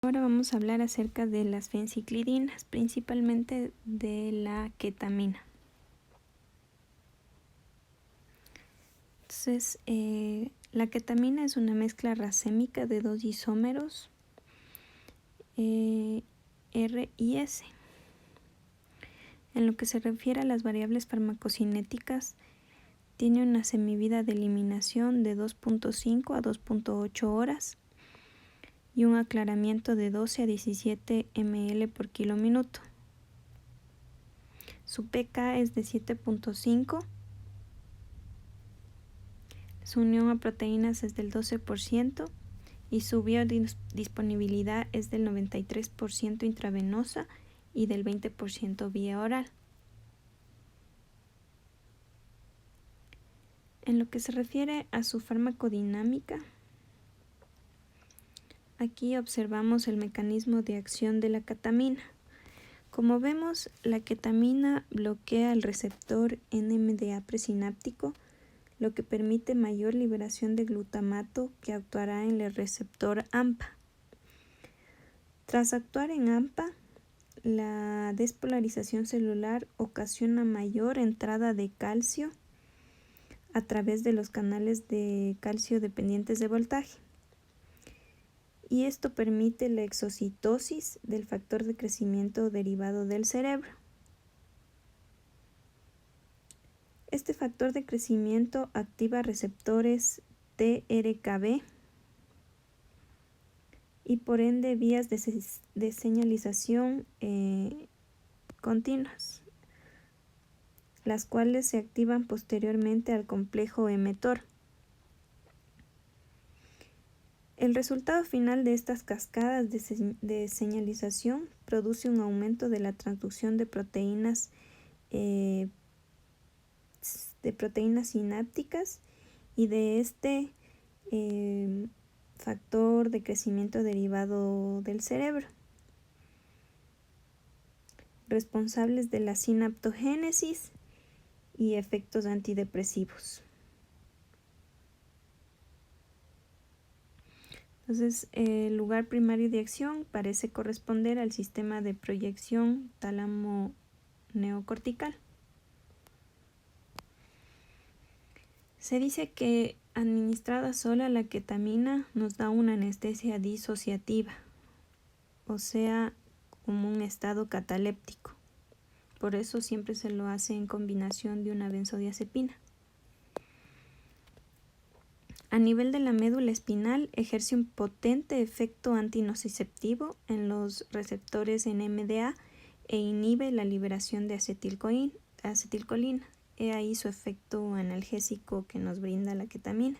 Ahora vamos a hablar acerca de las fenciclidinas, principalmente de la ketamina. Entonces, la ketamina es una mezcla racémica de dos isómeros R y S. En lo que se refiere a las variables farmacocinéticas, tiene una semivida de eliminación de 2.5 a 2.8 horas y un aclaramiento de 12 a 17 ml por kilo minuto. Su pK es de 7.5. Su unión a proteínas es del 12% y su biodisponibilidad es del 93% intravenosa y del 20% vía oral. En lo que se refiere a su farmacodinámica, aquí observamos el mecanismo de acción de la ketamina. Como vemos, la ketamina bloquea el receptor NMDA presináptico, lo que permite mayor liberación de glutamato que actuará en el receptor AMPA. Tras actuar en AMPA, la despolarización celular ocasiona mayor entrada de calcio a través de los canales de calcio dependientes de voltaje. Y esto permite la exocitosis del factor de crecimiento derivado del cerebro. Este factor de crecimiento activa receptores TRKB y por ende vías de señalización continuas, las cuales se activan posteriormente al complejo mTOR. El resultado final de estas cascadas de señalización produce un aumento de la transducción de proteínas sinápticas y de este factor de crecimiento derivado del cerebro, responsables de la sinaptogénesis y efectos antidepresivos. Entonces, el lugar primario de acción parece corresponder al sistema de proyección tálamo neocortical. Se dice que administrada sola la ketamina nos da una anestesia disociativa, o sea, como un estado cataléptico. Por eso siempre se lo hace en combinación de una benzodiazepina. A nivel de la médula espinal, ejerce un potente efecto antinociceptivo en los receptores NMDA e inhibe la liberación de acetilcolina. He ahí su efecto analgésico que nos brinda la ketamina,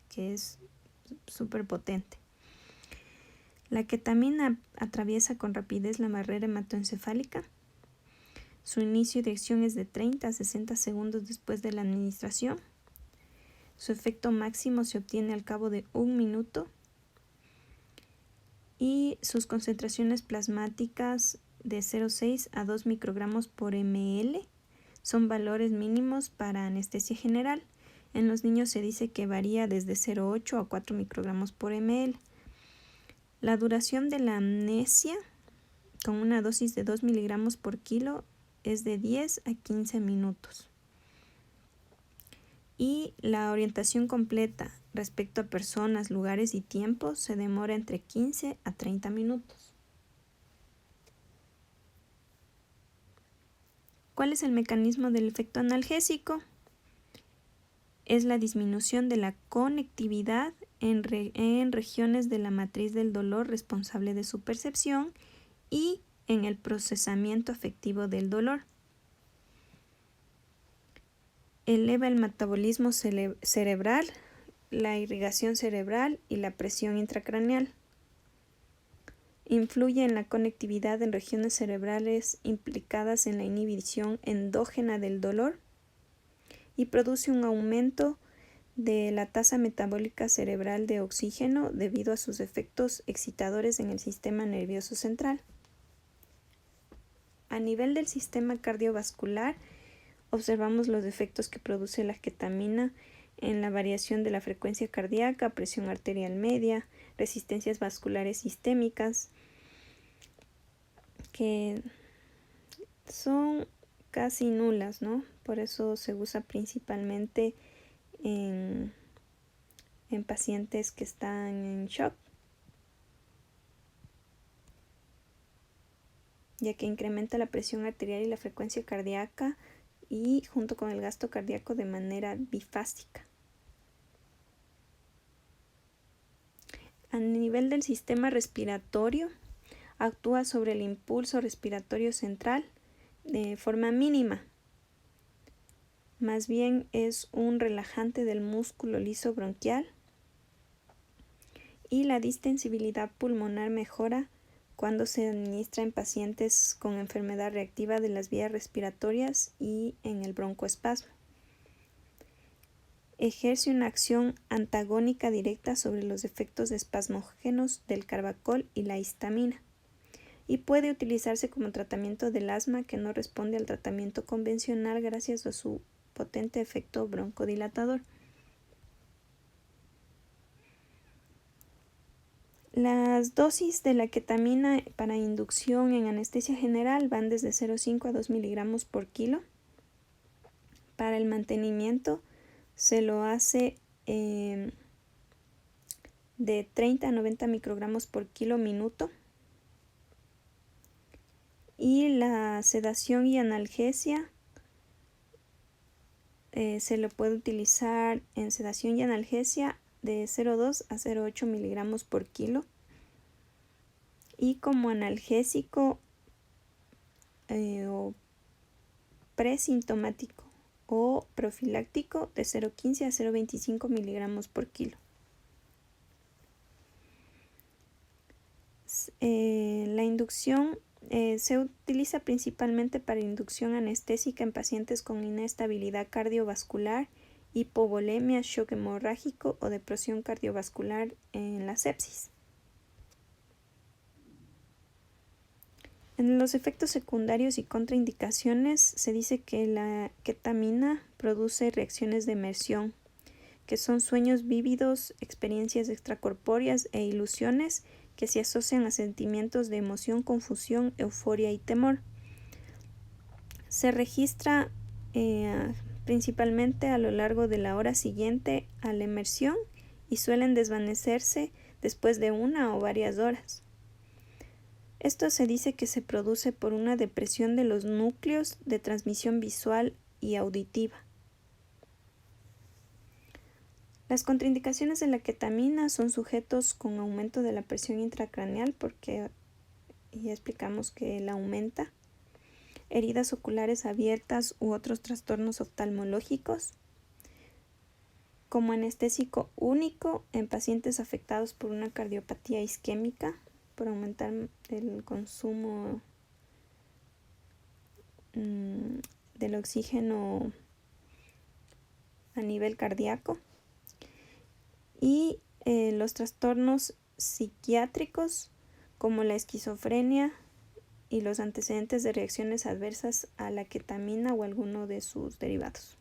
que es súper potente. La ketamina atraviesa con rapidez la barrera hematoencefálica. Su inicio de acción es de 30 a 60 segundos después de la administración. Su efecto máximo se obtiene al cabo de 1 minuto y sus concentraciones plasmáticas de 0,6 a 2 microgramos por ml son valores mínimos para anestesia general. En los niños se dice que varía desde 0,8 a 4 microgramos por ml. La duración de la amnesia con una dosis de 2 miligramos por kilo es de 10 a 15 minutos. Y la orientación completa respecto a personas, lugares y tiempos se demora entre 15 a 30 minutos. ¿Cuál es el mecanismo del efecto analgésico? Es la disminución de la conectividad en regiones de la matriz del dolor responsable de su percepción y en el procesamiento afectivo del dolor. Eleva el metabolismo cerebral, la irrigación cerebral y la presión intracraneal. Influye en la conectividad en regiones cerebrales implicadas en la inhibición endógena del dolor y produce un aumento de la tasa metabólica cerebral de oxígeno debido a sus efectos excitadores en el sistema nervioso central. A nivel del sistema cardiovascular, observamos los efectos que produce la ketamina en la variación de la frecuencia cardíaca, presión arterial media, resistencias vasculares sistémicas, que son casi nulas, ¿no? Por eso se usa principalmente en pacientes que están en shock, ya que incrementa la presión arterial y la frecuencia cardíaca y junto con el gasto cardíaco de manera bifásica. A nivel del sistema respiratorio, actúa sobre el impulso respiratorio central de forma mínima. Más bien es un relajante del músculo liso bronquial y la distensibilidad pulmonar mejora cuando se administra en pacientes con enfermedad reactiva de las vías respiratorias y en el broncoespasmo. Ejerce una acción antagónica directa sobre los efectos espasmógenos del carbacol y la histamina y puede utilizarse como tratamiento del asma que no responde al tratamiento convencional gracias a su potente efecto broncodilatador. Las dosis de la ketamina para inducción en anestesia general van desde 0,5 a 2 miligramos por kilo. Para el mantenimiento se lo hace de 30 a 90 microgramos por kilo minuto. Y la sedación y analgesia se lo puede utilizar en sedación y analgesia de 0,2 a 0,8 miligramos por kilo. Y como analgésico o presintomático o profiláctico de 0,15 a 0,25 miligramos por kilo. La inducción se utiliza principalmente para inducción anestésica en pacientes con inestabilidad cardiovascular, hipovolemia, shock hemorrágico o depresión cardiovascular en la sepsis. En los efectos secundarios y contraindicaciones se dice que la ketamina produce reacciones de emersión, que son sueños vívidos, experiencias extracorpóreas e ilusiones que se asocian a sentimientos de emoción, confusión, euforia y temor. Se registra principalmente a lo largo de la hora siguiente a la emersión y suelen desvanecerse después de 1 o varias horas. Esto se dice que se produce por una depresión de los núcleos de transmisión visual y auditiva. Las contraindicaciones de la ketamina son sujetos con aumento de la presión intracraneal, porque ya explicamos que la aumenta, heridas oculares abiertas u otros trastornos oftalmológicos, como anestésico único en pacientes afectados por una cardiopatía isquémica, por aumentar el consumo del oxígeno a nivel cardíaco, y los trastornos psiquiátricos como la esquizofrenia y los antecedentes de reacciones adversas a la ketamina o alguno de sus derivados.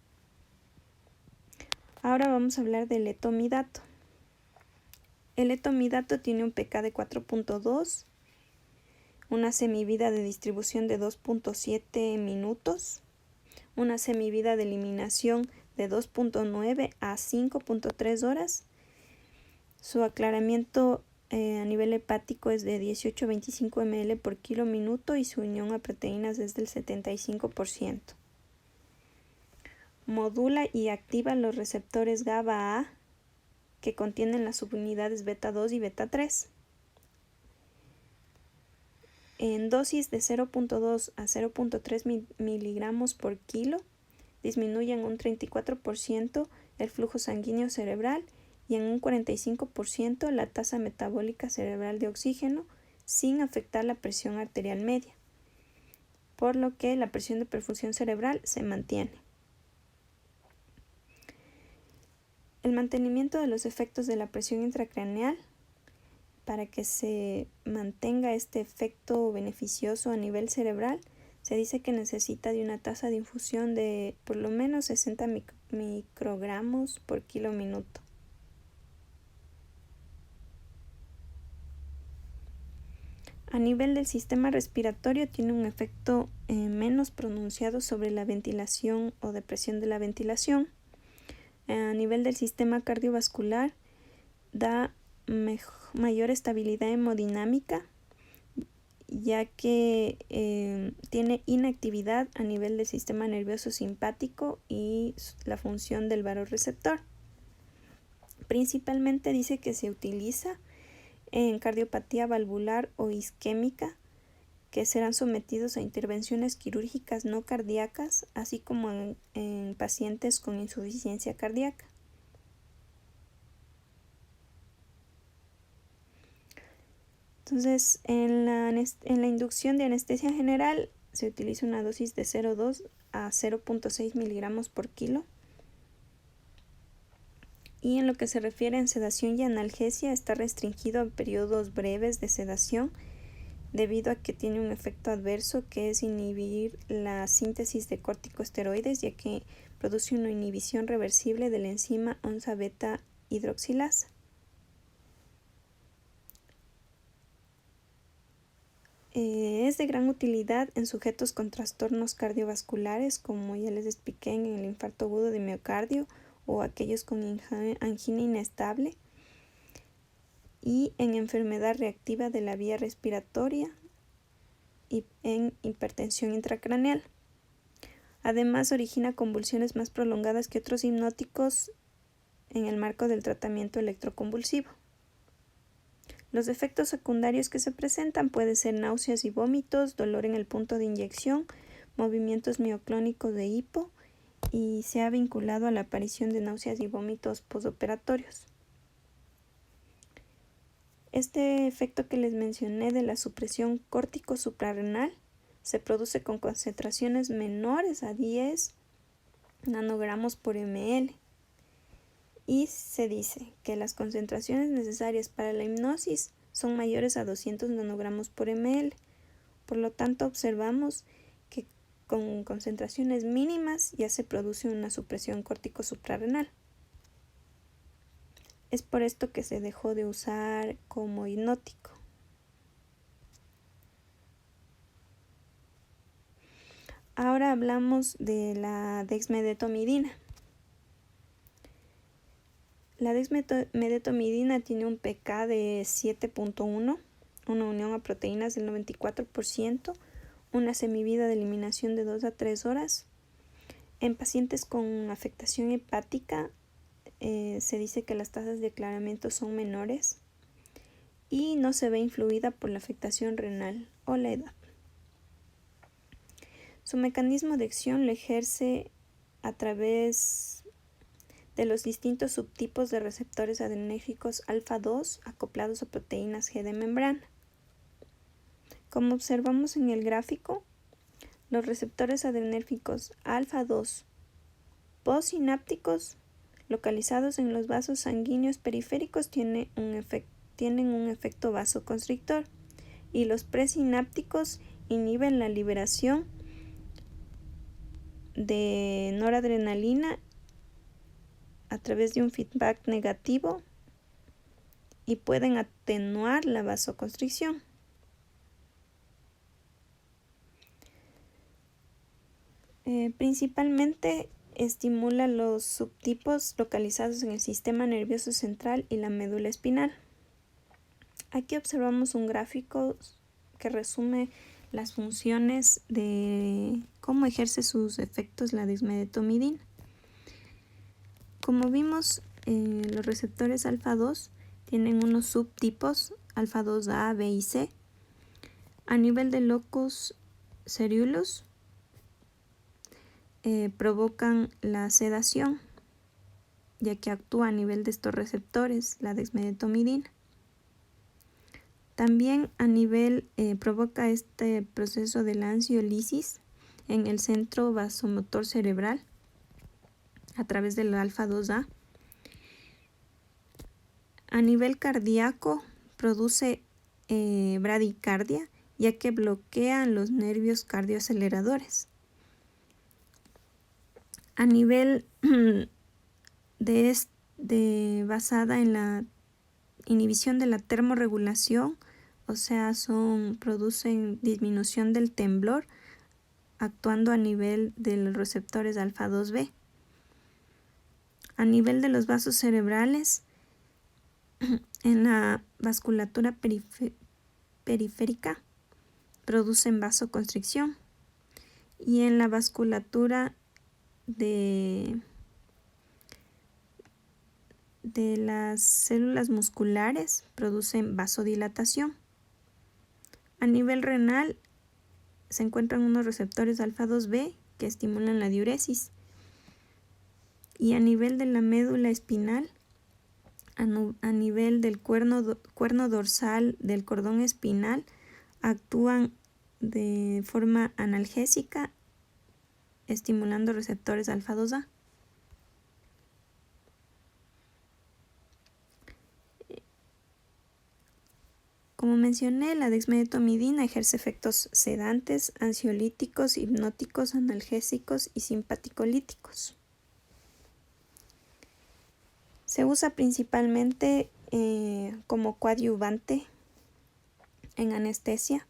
Ahora vamos a hablar del etomidato. El etomidato tiene un pK de 4.2, una semivida de distribución de 2.7 minutos, una semivida de eliminación de 2.9 a 5.3 horas. Su aclaramiento a nivel hepático es de 18 a 25 ml por kilo minuto y su unión a proteínas es del 75%. Modula y activa los receptores GABA-A que contienen las subunidades beta 2 y beta 3. En dosis de 0.2 a 0.3 miligramos por kilo disminuyen un 34% el flujo sanguíneo cerebral y en un 45% la tasa metabólica cerebral de oxígeno sin afectar la presión arterial media, por lo que la presión de perfusión cerebral se mantiene. El mantenimiento de los efectos de la presión intracraneal, para que se mantenga este efecto beneficioso a nivel cerebral, se dice que necesita de una tasa de infusión de por lo menos 60 microgramos por kilo minuto. A nivel del sistema respiratorio tiene un efecto menos pronunciado sobre la ventilación o depresión de la ventilación. A nivel del sistema cardiovascular da mayor estabilidad hemodinámica, ya que tiene inactividad a nivel del sistema nervioso simpático y la función del varorreceptor. Principalmente dice que se utiliza en cardiopatía valvular o isquémica, que serán sometidos a intervenciones quirúrgicas no cardíacas, así como en pacientes con insuficiencia cardíaca. Entonces, en la inducción de anestesia general se utiliza una dosis de 0,2 a 0,6 miligramos por kilo. Y en lo que se refiere a sedación y analgesia, está restringido a periodos breves de sedación debido a que tiene un efecto adverso que es inhibir la síntesis de corticosteroides, ya que produce una inhibición reversible de la enzima 11 beta hidroxilasa. Es de gran utilidad en sujetos con trastornos cardiovasculares, como ya les expliqué, en el infarto agudo de miocardio o aquellos con angina inestable, y en enfermedad reactiva de la vía respiratoria y en hipertensión intracraneal. Además, origina convulsiones más prolongadas que otros hipnóticos en el marco del tratamiento electroconvulsivo. Los efectos secundarios que se presentan pueden ser náuseas y vómitos, dolor en el punto de inyección, movimientos mioclónicos de hipo, y se ha vinculado a la aparición de náuseas y vómitos postoperatorios. Este efecto que les mencioné de la supresión córtico-suprarrenal se produce con concentraciones menores a 10 nanogramos por ml. Y se dice que las concentraciones necesarias para la hipnosis son mayores a 200 nanogramos por ml. Por lo tanto, observamos que con concentraciones mínimas ya se produce una supresión córtico-suprarrenal. Es por esto que se dejó de usar como hipnótico. Ahora hablamos de la dexmedetomidina. La dexmedetomidina tiene un pK de 7.1, una unión a proteínas del 94%, una semivida de eliminación de 2 a 3 horas. En pacientes con afectación hepática se dice que las tasas de aclaramiento son menores y no se ve influida por la afectación renal o la edad. Su mecanismo de acción lo ejerce a través de los distintos subtipos de receptores adrenérgicos alfa-2 acoplados a proteínas G de membrana. Como observamos en el gráfico, los receptores adrenérgicos alfa-2 postsinápticos localizados en los vasos sanguíneos periféricos tienen un efecto vasoconstrictor, y los presinápticos inhiben la liberación de noradrenalina a través de un feedback negativo y pueden atenuar la vasoconstricción. Principalmente estimula los subtipos localizados en el sistema nervioso central y la médula espinal. Aquí observamos un gráfico que resume las funciones de cómo ejerce sus efectos la dexmedetomidina. Como vimos, los receptores alfa-2 tienen unos subtipos alfa-2A, B y C. A nivel de locus ceruleus provocan la sedación, ya que actúa a nivel de estos receptores la dexmedetomidina. También a nivel provoca este proceso de la ansiolisis en el centro vasomotor cerebral a través del alfa-2A. A nivel cardíaco produce bradicardia, ya que bloquean los nervios cardioaceleradores. A nivel basada en la inhibición de la termorregulación, o sea, producen disminución del temblor, actuando a nivel de los receptores alfa 2B. A nivel de los vasos cerebrales, en la vasculatura periférica producen vasoconstricción, y en la vasculatura de las células musculares producen vasodilatación. A nivel renal se encuentran unos receptores alfa 2B que estimulan la diuresis, y a nivel de la médula espinal, a nivel del cuerno dorsal del cordón espinal, actúan de forma analgésica, estimulando receptores alfa 2A. Como mencioné, la dexmedetomidina ejerce efectos sedantes, ansiolíticos, hipnóticos, analgésicos y simpaticolíticos. Se usa principalmente como coadyuvante en anestesia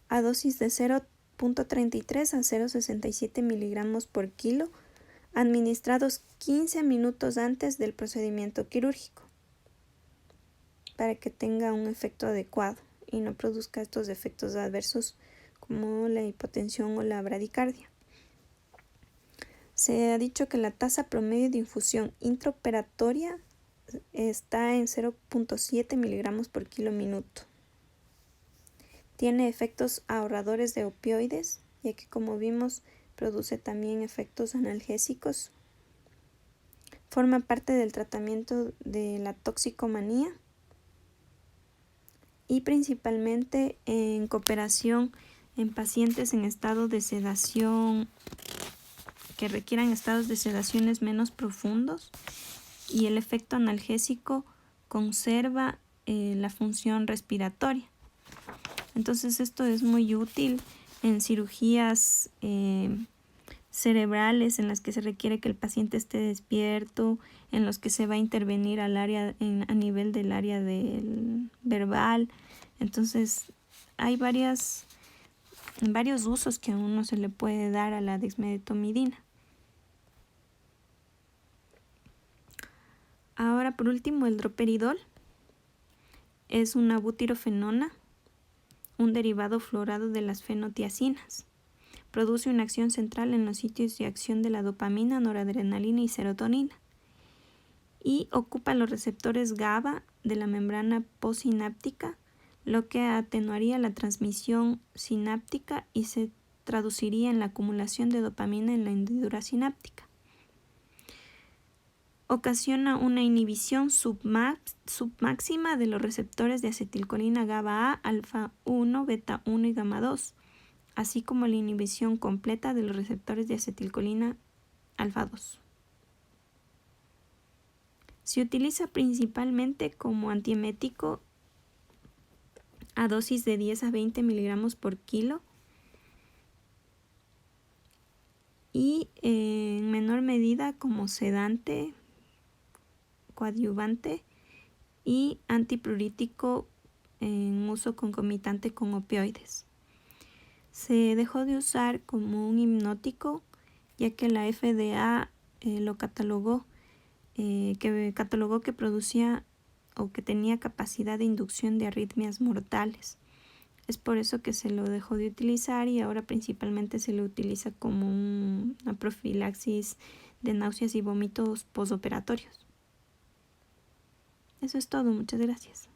a dosis de 0.33 a 0.67 miligramos por kilo, administrados 15 minutos antes del procedimiento quirúrgico, para que tenga un efecto adecuado y no produzca estos efectos adversos como la hipotensión o la bradicardia. Se ha dicho que la tasa promedio de infusión intraoperatoria está en 0.7 miligramos por kilo minuto. Tiene efectos ahorradores de opioides, ya que, como vimos, produce también efectos analgésicos. Forma parte del tratamiento de la toxicomanía y principalmente en cooperación en pacientes en estado de sedación, que requieran estados de sedaciones menos profundos, y el efecto analgésico conserva la función respiratoria. Entonces esto es muy útil en cirugías cerebrales en las que se requiere que el paciente esté despierto, en los que se va a intervenir a nivel del área del verbal. Entonces hay varios usos que a uno se le puede dar a la dexmedetomidina. Ahora, por último, el droperidol es una butirofenona, un derivado fluorado de las fenotiacinas. Produce una acción central en los sitios de acción de la dopamina, noradrenalina y serotonina, y ocupa los receptores GABA de la membrana postsináptica, lo que atenuaría la transmisión sináptica y se traduciría en la acumulación de dopamina en la hendidura sináptica. Ocasiona una inhibición submáxima de los receptores de acetilcolina GABA A, alfa 1, beta 1 y gamma 2, así como la inhibición completa de los receptores de acetilcolina alfa 2. Se utiliza principalmente como antiemético a dosis de 10 a 20 miligramos por kilo y en menor medida como sedante, coadyuvante y antipruritíco en uso concomitante con opioides. Se dejó de usar como un hipnótico, ya que la FDA lo catalogó, que producía o que tenía capacidad de inducción de arritmias mortales. Es por eso que se lo dejó de utilizar y ahora principalmente se lo utiliza como una profilaxis de náuseas y vómitos postoperatorios. Eso es todo, muchas gracias.